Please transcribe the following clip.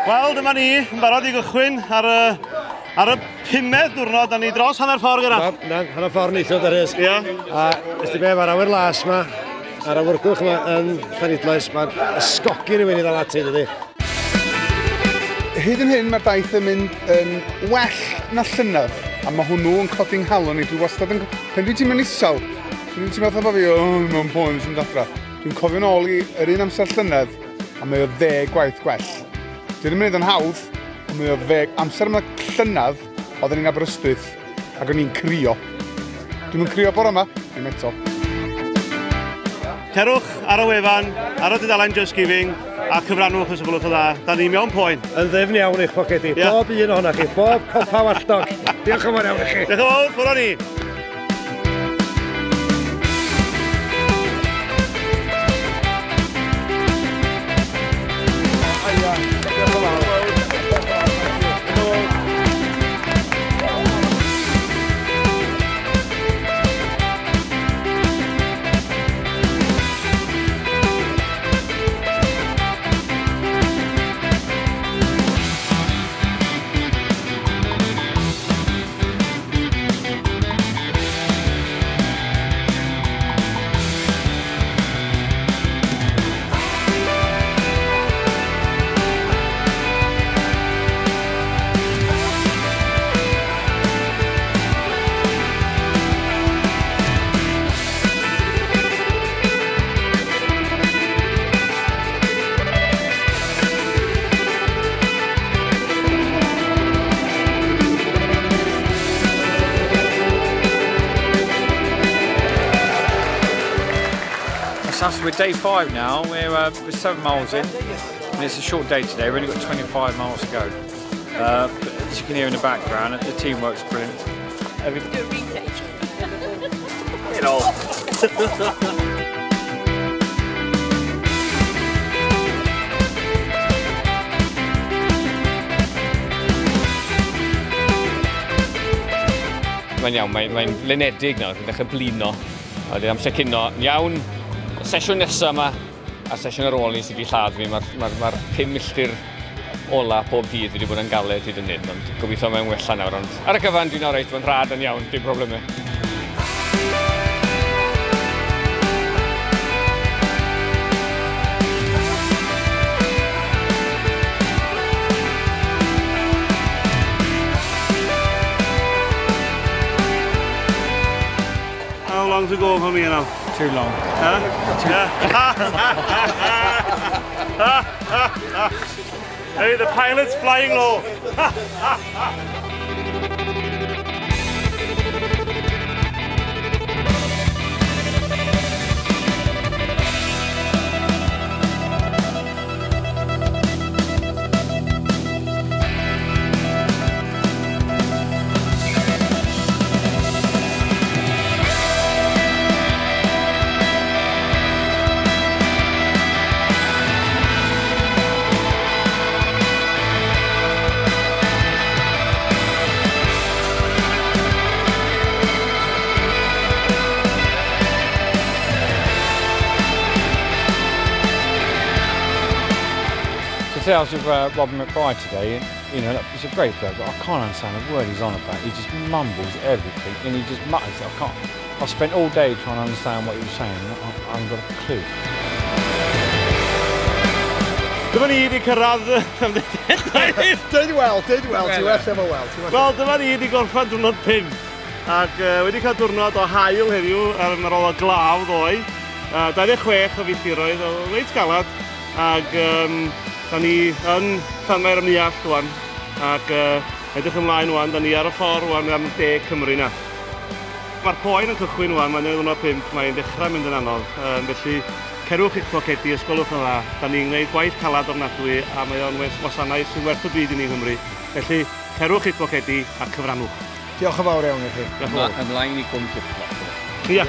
Wel, dyma ni, yn barod i gychwyn ar y 5edd diwrnod, a ni dros hanner ffordd gyda. Hanner ffordd neithio Dyrys. Ia. A ysdi be, mae'r awyr las yma, a'r awyrgwch yma yn Llanidloes, mae'n ysgogi rhywun i ddal ati, dydy. Hyd yn hyn mae'r daith yn mynd yn well na llynedd, a mae hwnnw yn codi'n halon i. Dwi wastad yn... Pen dwi'n teimlo'n isel, dwi'n teimlo fatha bod fi, mewn poen sy'n dadra. Dwi'n cofio nôl i yr un amser llynedd, a mae o 10 gwaith gwell. Dwi ddim yn gwneud yn hawdd, ond mae o 10... Amser yma llynedd, oedden ni'n Aberystwyth, ac o'n i'n crio. Dwi'n mynd crio bore yma, ddim eto. Cerwch ar y wefan, ar y dudalen Just Giving, a cyfrannwch os y gwelwch o dda. Da ni mewn poen. Yn ddefn iawn i'ch pocedi. Bob un o'na chi, bob copa walltog. Diolch yn fawr iawn i chi. Diolch yn fawr, ffwrdd o ni. We're day 5 now, we're 7 miles in, and it's a short day today, we've only got 25 miles to go. But as you can hear in the background, the teamwork's brilliant. Do a retake. You know. Mae'n iawn, mae'n flinedig nawr, mae'n dechrau blino. A dy'r amser cynno, iawn. Sesiwn nesaf yma, a sesiwn ar ôl ni sydd wedi lladd fi, mae'r 5 milltir ola pob dydd wedi bod yn galed hyd yn hyn, ond gobeithio mae'n wella nawr, ond ar y cyfan dwi'n reit, mae'n rhad yn iawn, dim problemau. How long to go from here now? Too long. Huh? Hey, the pilot's flying low. I was with Robin McBride today, you know, he's a great bloke, but I can't understand a word he's on about. He just mumbles everything and he just mutters. I spent all day trying to understand what he was saying. I haven't got a clue. Dyma ni wedi cyrraedd... Dweud wel, ti well efo wel. Wel, dyma ni wedi gorffen diwrnod 5. Ac wedi cael diwrnod o haul heddiw ar ôl o glaw ddoe. 26 o filltiroedd, o reit galad. Ac da ni yn Llanelwedd ymlaen rwan, ac edrych ymlaen rwan, da ni ar y ffordd rwan am 10 Cymru na. Mae'r poen yn cychwyn rwan, mae'n diwrnod 5, mae'n dechrau mynd yn anodd, felly cerwch i'ch pocedi, ysgolwch yn dda. Da ni'n gwneud gwaith calad ofnadwy, a mae o'n wasanaeth sy'n werth y byd i ni Nghymru. Felly, cerwch i'ch pocedi a cyfrannwch. Diolch yn fawr iawn i chi. Diolch yn fawr. Ymlaen i gwmp. Ia.